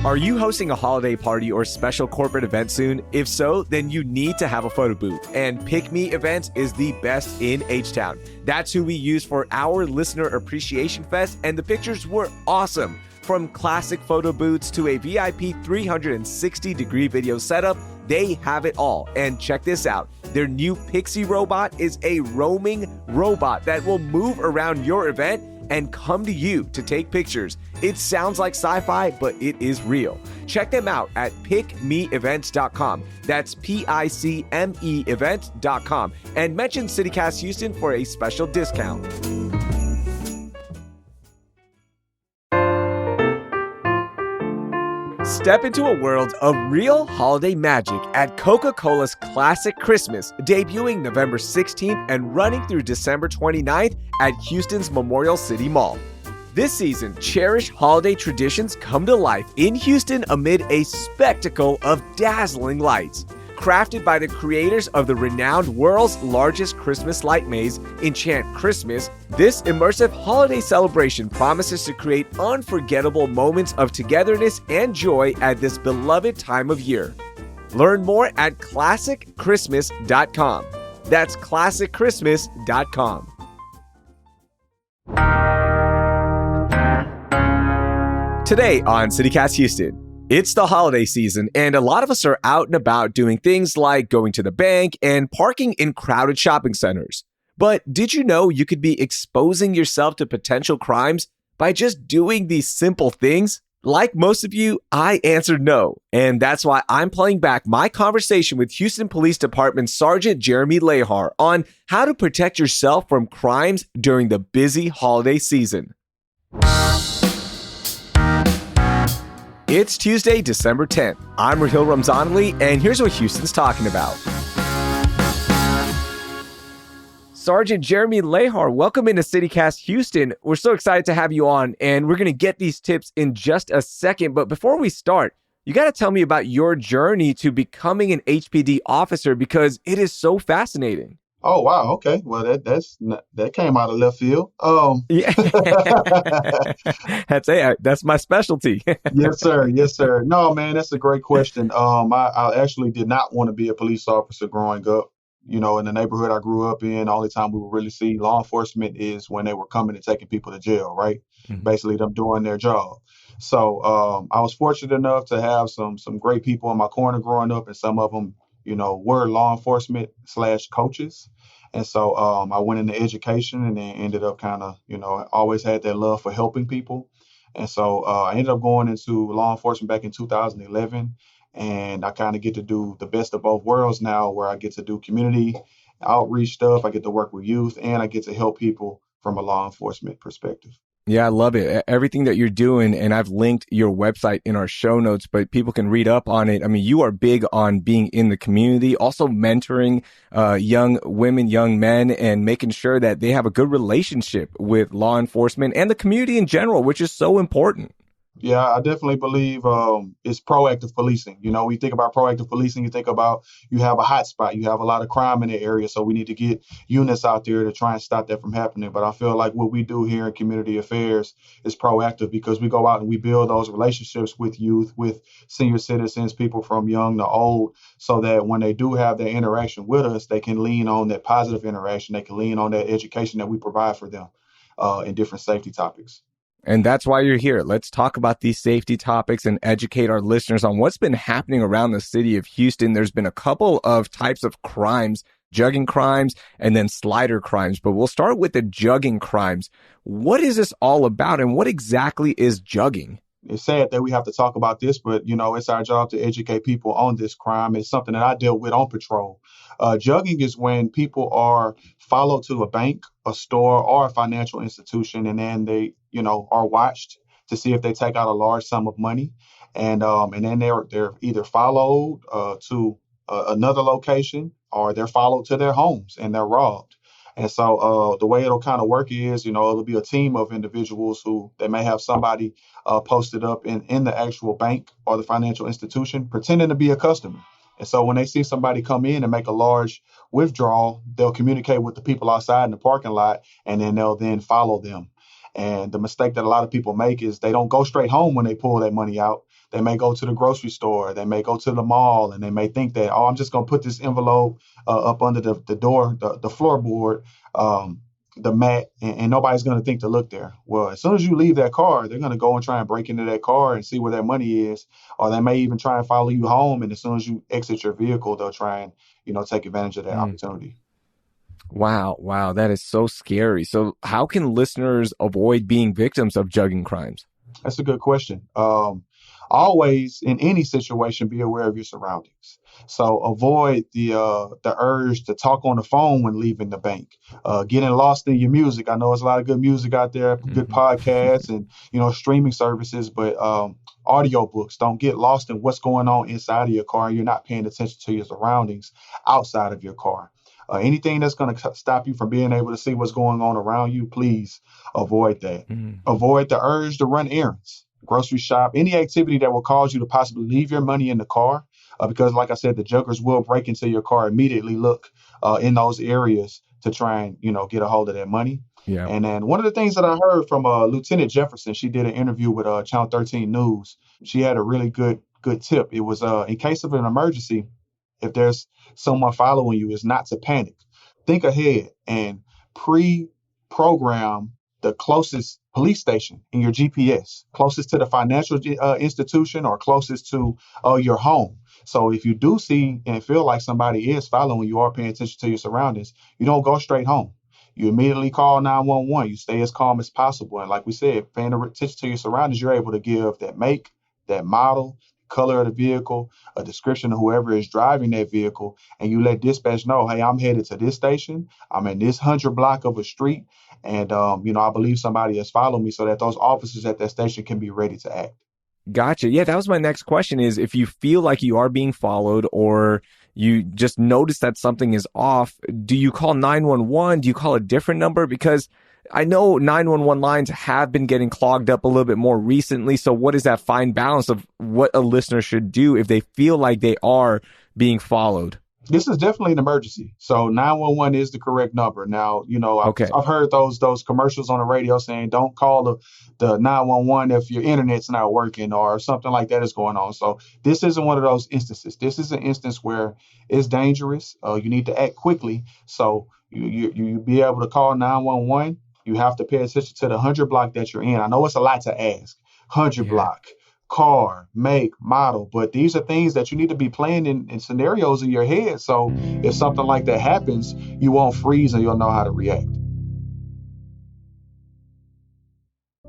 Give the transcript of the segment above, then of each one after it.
Are you hosting a holiday party or special corporate event soon? If so, then you need to have a photo booth, and Pick Me Events is the best in H-Town. That's who we used for our Listener Appreciation Fest, and the pictures were awesome. From classic photo booths to a VIP 360-degree video setup, they have it all. And check this out. Their new Pixie robot is a roaming robot that will move around your event and come to you to take pictures. It sounds like sci-fi, but it is real. Check them out at pickmeevents.com. That's PICME events.com. And mention CityCast Houston for a special discount. Step into a world of real holiday magic at Coca-Cola's Classic Christmas, debuting November 16th and running through December 29th at Houston's Memorial City Mall. This season, cherished holiday traditions come to life in Houston amid a spectacle of dazzling lights. Crafted by the creators of the renowned world's largest Christmas light maze, Enchant Christmas, this immersive holiday celebration promises to create unforgettable moments of togetherness and joy at this beloved time of year. Learn more at ClassicChristmas.com. That's ClassicChristmas.com. Today on CityCast Houston, it's the holiday season, and a lot of us are out and about doing things like going to the bank and parking in crowded shopping centers. But did you know you could be exposing yourself to potential crimes by just doing these simple things? Like most of you, I answered no, and that's why I'm playing back my conversation with Houston Police Department Sergeant Jeremy Lehar on how to protect yourself from crimes during the busy holiday season. It's Tuesday, December 10th. I'm Rahil Ramzanali, and here's what Houston's talking about. Sergeant Jeremy Lehar, welcome into CityCast Houston. We're so excited to have you on, and we're going to get these tips in just a second. But before we start, you got to tell me about your journey to becoming an HPD officer, because it is so fascinating. Oh, wow. Okay. Well, that came out of left field. Yeah. That's my specialty. Yes, sir. Yes, sir. No, man, that's a great question. I actually did not want to be a police officer growing up. You know, in the neighborhood I grew up in, the only time we would really see law enforcement is when they were coming and taking people to jail, right? Mm-hmm. Basically them doing their job. So I was fortunate enough to have some great people in my corner growing up, and some of them, you know, were law enforcement / coaches. And so I went into education, and then ended up kind of, you know, always had that love for helping people. And so I ended up going into law enforcement back in 2011. And I kind of get to do the best of both worlds now, where I get to do community outreach stuff. I get to work with youth, and I get to help people from a law enforcement perspective. Yeah, I love it. Everything that you're doing, and I've linked your website in our show notes, but people can read up on it. I mean, you are big on being in the community, also mentoring young women, young men, and making sure that they have a good relationship with law enforcement and the community in general, which is so important. Yeah, I definitely believe it's proactive policing. You know, when you think about proactive policing, you think about you have a hot spot, you have a lot of crime in the area, so we need to get units out there to try and stop that from happening. But I feel like what we do here in community affairs is proactive, because we go out and we build those relationships with youth, with senior citizens, people from young to old, so that when they do have their interaction with us, they can lean on that positive interaction. They can lean on that education that we provide for them in different safety topics. And that's why you're here. Let's talk about these safety topics and educate our listeners on what's been happening around the city of Houston. There's been a couple of types of crimes, jugging crimes and then slider crimes, but we'll start with the jugging crimes. What is this all about, and what exactly is jugging? It's sad that we have to talk about this, but, you know, it's our job to educate people on this crime. It's something that I dealt with on patrol. Jugging is when people are followed to a bank, a store, or a financial institution, and then they, you know, are watched to see if they take out a large sum of money. And then they're either followed to another location, or they're followed to their homes and they're robbed. And so the way it'll kind of work is, you know, it'll be a team of individuals who they may have somebody posted up in the actual bank or the financial institution pretending to be a customer. And so when they see somebody come in and make a large withdrawal, they'll communicate with the people outside in the parking lot, and then they'll then follow them. And the mistake that a lot of people make is they don't go straight home when they pull that money out. They may go to the grocery store, they may go to the mall, and they may think that, oh, I'm just going to put this envelope up under the door, the floorboard, the mat, and nobody's going to think to look there. Well, as soon as you leave that car, they're going to go and try and break into that car and see where that money is, or they may even try and follow you home. And as soon as you exit your vehicle, they'll try and, take advantage of that opportunity. Wow. That is so scary. So how can listeners avoid being victims of jugging crimes? That's a good question. Always, in any situation, be aware of your surroundings. So avoid the urge to talk on the phone when leaving the bank. Getting lost in your music. I know there's a lot of good music out there, good podcasts and streaming services, but audiobooks. Don't get lost in what's going on inside of your car, and you're not paying attention to your surroundings outside of your car. Anything that's going to stop you from being able to see what's going on around you, please avoid that. Avoid the urge to run errands, grocery shop, any activity that will cause you to possibly leave your money in the car. Because like I said, the juggers will break into your car, immediately look in those areas to try and, get a hold of that money. Yeah. And then one of the things that I heard from Lieutenant Jefferson, she did an interview with Channel 13 News. She had a really good tip. It was in case of an emergency, if there's someone following you, is not to panic. Think ahead and pre-program the closest police station in your GPS, closest to the financial institution or closest to your home. So if you do see and feel like somebody is following you or paying attention to your surroundings, you don't go straight home. You immediately call 911. You stay as calm as possible. And like we said, paying attention to your surroundings, you're able to give that make, that model, color of the vehicle, a description of whoever is driving that vehicle, and you let dispatch know, hey, I'm headed to this station. I'm in this 100 block of a street, and I believe somebody has followed me, so that those officers at that station can be ready to act. Gotcha. Yeah, that was my next question is if you feel like you are being followed or you just notice that something is off, do you call 911? Do you call a different number? Because I know 911 lines have been getting clogged up a little bit more recently. So what is that fine balance of what a listener should do if they feel like they are being followed? This is definitely an emergency. So 911 is the correct number. Now, I've heard those commercials on the radio saying don't call the 911 if your internet's not working or something like that is going on. So this isn't one of those instances. This is an instance where it's dangerous. You need to act quickly. So you be able to call 911. You have to pay attention to the 100 block that you're in. I know it's a lot to ask. 100 block. Car, make, model, but these are things that you need to be playing in scenarios in your head. So if something like that happens, you won't freeze and you'll know how to react.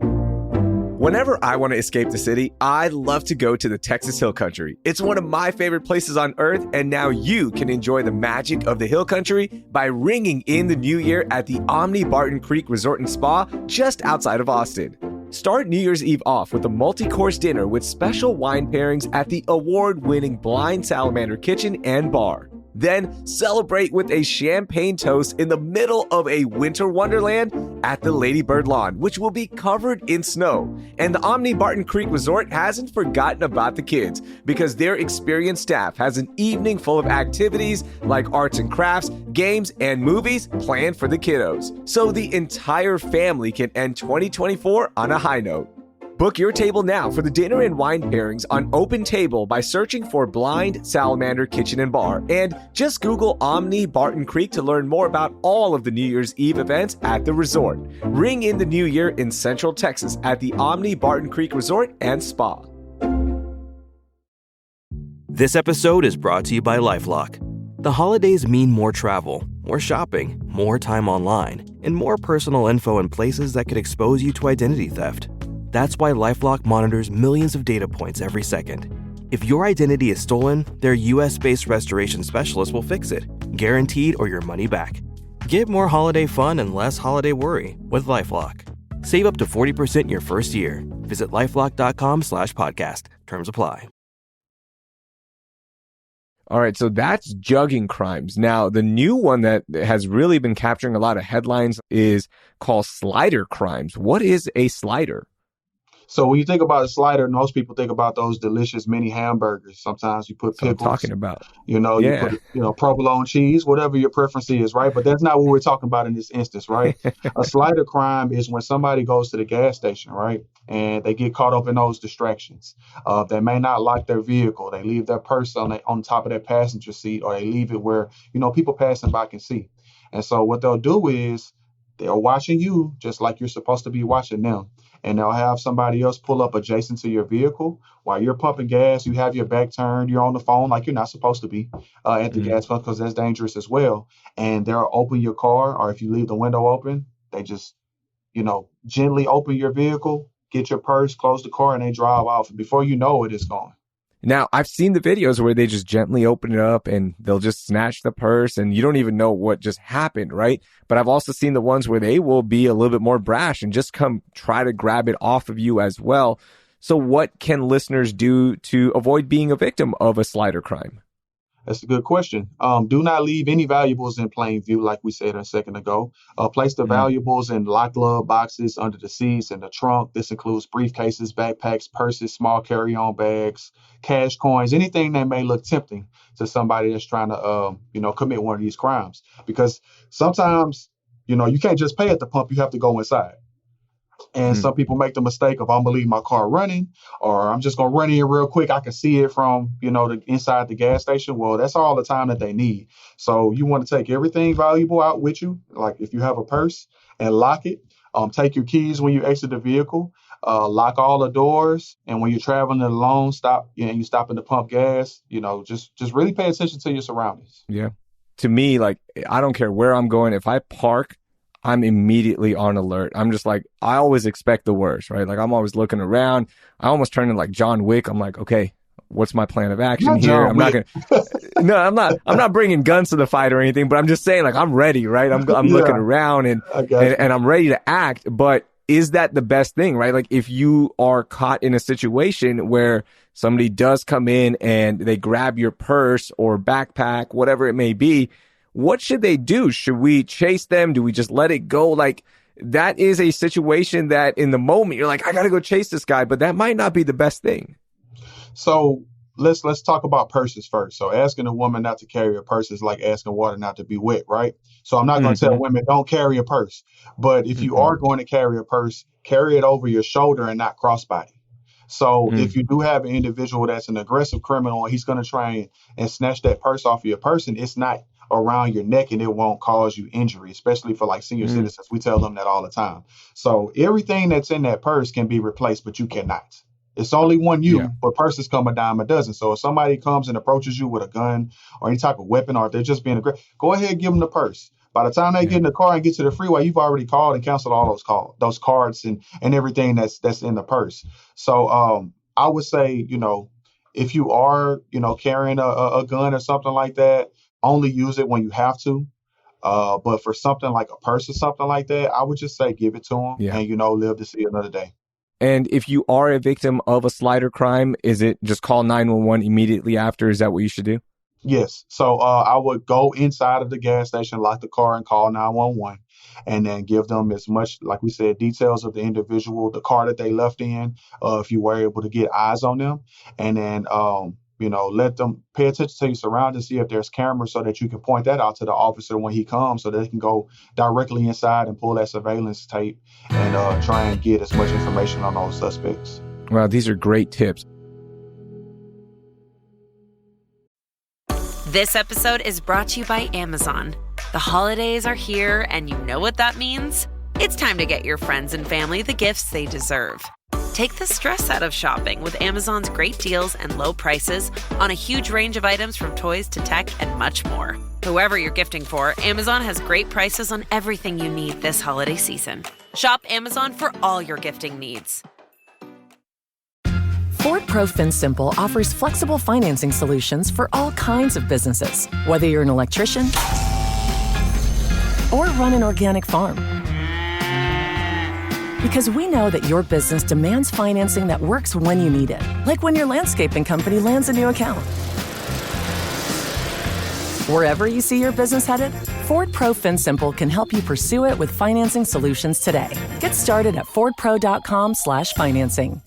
Whenever I want to escape the city, I love to go to the Texas Hill Country. It's one of my favorite places on earth, and now you can enjoy the magic of the Hill Country by ringing in the new year at the Omni Barton Creek Resort and Spa just outside of Austin. Start New Year's Eve off with a multi-course dinner with special wine pairings at the award-winning Blind Salamander Kitchen and Bar. Then celebrate with a champagne toast in the middle of a winter wonderland at the Lady Bird Lawn, which will be covered in snow. And the Omni Barton Creek Resort hasn't forgotten about the kids because their experienced staff has an evening full of activities like arts and crafts, games, and movies planned for the kiddos. So the entire family can end 2024 on a high note. Book your table now for the dinner and wine pairings on Open Table by searching for Blind Salamander Kitchen and Bar. And just Google Omni Barton Creek to learn more about all of the New Year's Eve events at the resort. Ring in the new year in Central Texas at the Omni Barton Creek Resort and Spa. This episode is brought to you by LifeLock. The holidays mean more travel, more shopping, more time online, and more personal info in places that could expose you to identity theft. That's why LifeLock monitors millions of data points every second. If your identity is stolen, their US-based restoration specialist will fix it, guaranteed or your money back. Get more holiday fun and less holiday worry with LifeLock. Save up to 40% your first year. Visit LifeLock.com/podcast. Terms apply. All right, so that's jugging crimes. Now, the new one that has really been capturing a lot of headlines is called slider crimes. What is a slider? So when you think about a slider, most people think about those delicious mini hamburgers. Sometimes you put That's what I'm pickles, talking about. you Yeah. put, provolone cheese, whatever your preference is, right? But that's not what we're talking about in this instance, right? A slider crime is when somebody goes to the gas station, right? And they get caught up in those distractions. They may not lock their vehicle. They leave their purse on top of their passenger seat, or they leave it where, people passing by can see. And so what they'll do is they're watching you just like you're supposed to be watching them. And they'll have somebody else pull up adjacent to your vehicle while you're pumping gas. You have your back turned. You're on the phone like you're not supposed to be at the gas pump, because that's dangerous as well. And they'll open your car, or if you leave the window open, they just, gently open your vehicle, get your purse, close the car, and they drive off. And before you know it, it's gone. Now, I've seen the videos where they just gently open it up and they'll just snatch the purse and you don't even know what just happened, right? But I've also seen the ones where they will be a little bit more brash and just come try to grab it off of you as well. So what can listeners do to avoid being a victim of a slider crime? That's a good question. Do not leave any valuables in plain view, like we said a second ago. Place the valuables in locked glove boxes, under the seats, in the trunk. This includes briefcases, backpacks, purses, small carry-on bags, cash coins, anything that may look tempting to somebody that's trying to, commit one of these crimes. Because sometimes, you can't just pay at the pump. You have to go inside. And some people make the mistake of, I'm going to leave my car running, or I'm just going to run in real quick. I can see it from, the inside the gas station. Well, that's all the time that they need. So you want to take everything valuable out with you. Like if you have a purse, and lock it. Take your keys when you exit the vehicle. Lock all the doors. And when you're traveling alone, stop. You stop in to pump gas. Just really pay attention to your surroundings. Yeah. To me, like, I don't care where I'm going. If I park, I'm immediately on alert. I'm just like, I always expect the worst, right? Like, I'm always looking around. I almost turn into like John Wick. I'm like, okay, what's my plan of action here? I'm not bringing guns to the fight or anything, but I'm just saying, like, I'm ready, right? I'm looking around and I'm ready to act. But is that the best thing, right? Like, if you are caught in a situation where somebody does come in and they grab your purse or backpack, whatever it may be, what should they do? Should we chase them? Do we just let it go? Like, that is a situation that in the moment you're like, I got to go chase this guy, but that might not be the best thing. So let's talk about purses first. So asking a woman not to carry a purse is like asking water not to be wet, right? So I'm not going to tell women don't carry a purse, but if you are going to carry a purse, carry it over your shoulder and not crossbody. So if you do have an individual that's an aggressive criminal and he's going to try and snatch that purse off of your person, it's not around your neck and it won't cause you injury, especially for like senior citizens. We tell them that all the time. So everything that's in that purse can be replaced, but you cannot. It's only one but purses come a dime a dozen. So if somebody comes and approaches you with a gun or any type of weapon, or if they're just being aggressive, go ahead and give them the purse. By the time they get in the car and get to the freeway, you've already called and canceled all those cards and everything that's in the purse. So I would say, if you are, carrying a gun or something like that, only use it when you have to. But for something like a purse or something like that, I would just say give it to them and, live to see another day. And if you are a victim of a slider crime, is it just call 911 immediately after? Is that what you should do? Yes. So I would go inside of the gas station, lock the car, and call 911, and then give them as much, like we said, details of the individual, the car that they left in, if you were able to get eyes on them, and then let them pay attention to your surroundings, see if there's cameras so that you can point that out to the officer when he comes so that they can go directly inside and pull that surveillance tape and try and get as much information on those suspects. Wow, these are great tips. This episode is brought to you by Amazon. The holidays are here, and you know what that means. It's time to get your friends and family the gifts they deserve. Take the stress out of shopping with Amazon's great deals and low prices on a huge range of items from toys to tech and much more. Whoever you're gifting for, Amazon has great prices on everything you need this holiday season. Shop Amazon for all your gifting needs. Ford Pro FinSimple offers flexible financing solutions for all kinds of businesses, whether you're an electrician or run an organic farm. Because we know that your business demands financing that works when you need it, like when your landscaping company lands a new account. Wherever you see your business headed, Ford Pro FinSimple can help you pursue it with financing solutions today. Get started at fordpro.com/financing.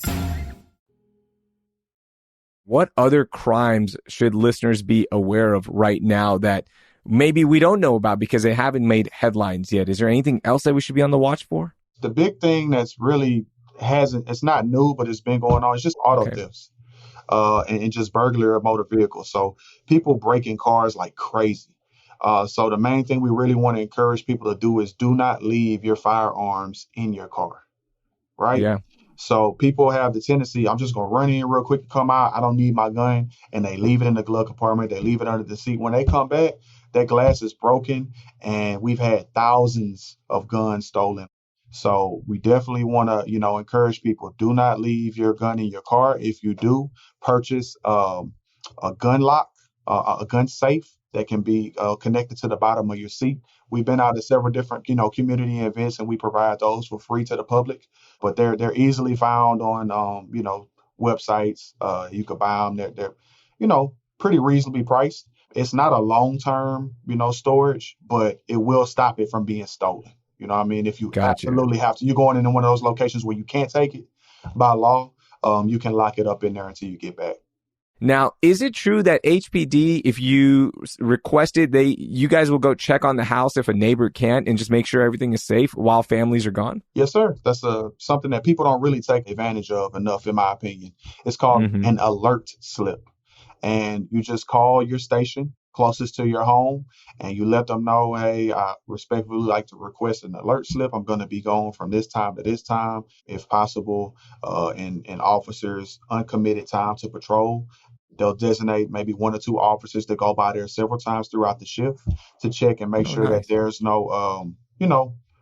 What other crimes should listeners be aware of right now that maybe we don't know about because they haven't made headlines yet? Is there anything else that we should be on the watch for? The big thing that's really it's not new, but it's been going on. It's just auto thefts and just burglary of motor vehicles. So people breaking cars like crazy. So the main thing we really want to encourage people to do is do not leave your firearms in your car, right? Yeah. So people have the tendency, I'm just going to run in real quick and come out. I don't need my gun. And they leave it in the glove compartment. They leave it under the seat. When they come back, that glass is broken. And we've had thousands of guns stolen. So we definitely want to, encourage people. Do not leave your gun in your car. If you do, purchase a gun lock, a gun safe that can be connected to the bottom of your seat. We've been out at several different, community events, and we provide those for free to the public. But they're easily found on, websites. You could buy them. They're pretty reasonably priced. It's not a long-term, storage, but it will stop it from being stolen. You know what I mean? If you absolutely have to, you're going into one of those locations where you can't take it by law, you can lock it up in there until you get back. Now, is it true that HPD, if you requested, you guys will go check on the house if a neighbor can't and just make sure everything is safe while families are gone? Yes, sir. That's something that people don't really take advantage of enough, in my opinion. It's called an alert slip. And you just call your station closest to your home and you let them know, hey, I respectfully like to request an alert slip. I'm going to be gone from this time to this time, if possible, and officers' uncommitted time to patrol. They'll designate maybe 1 or 2 officers that go by there several times throughout the shift to check and make sure that there's no,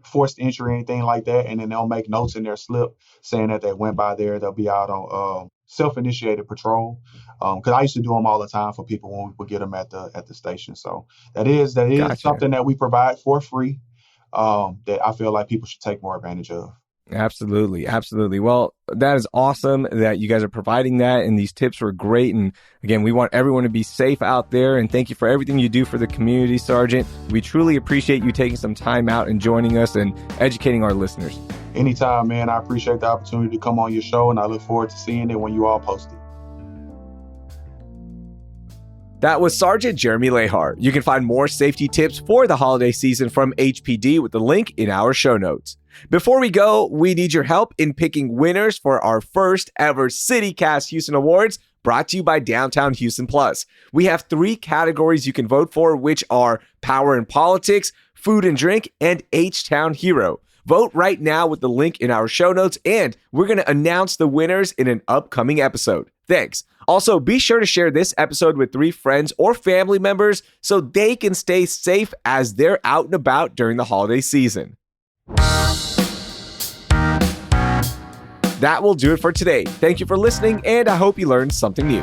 forced entry or anything like that. And then they'll make notes in their slip saying that they went by there. They'll be out on self-initiated patrol. Because I used to do them all the time for people when we would get them at the station. So that is something that we provide for free that I feel like people should take more advantage of. Absolutely. Absolutely. Well, that is awesome that you guys are providing that, and these tips were great. And again, we want everyone to be safe out there, and thank you for everything you do for the community, Sergeant. We truly appreciate you taking some time out and joining us and educating our listeners. Anytime, man. I appreciate the opportunity to come on your show, and I look forward to seeing it when you all post it. That was Sergeant Jeremy Lehar. You can find more safety tips for the holiday season from HPD with the link in our show notes. Before we go, we need your help in picking winners for our first ever CityCast Houston Awards, brought to you by Downtown Houston Plus. We have 3 categories you can vote for, which are Power and Politics, Food and Drink, and H-Town Hero. Vote right now with the link in our show notes, and we're going to announce the winners in an upcoming episode. Thanks. Also, be sure to share this episode with 3 friends or family members so they can stay safe as they're out and about during the holiday season. That will do it for today. Thank you for listening, and I hope you learned something new.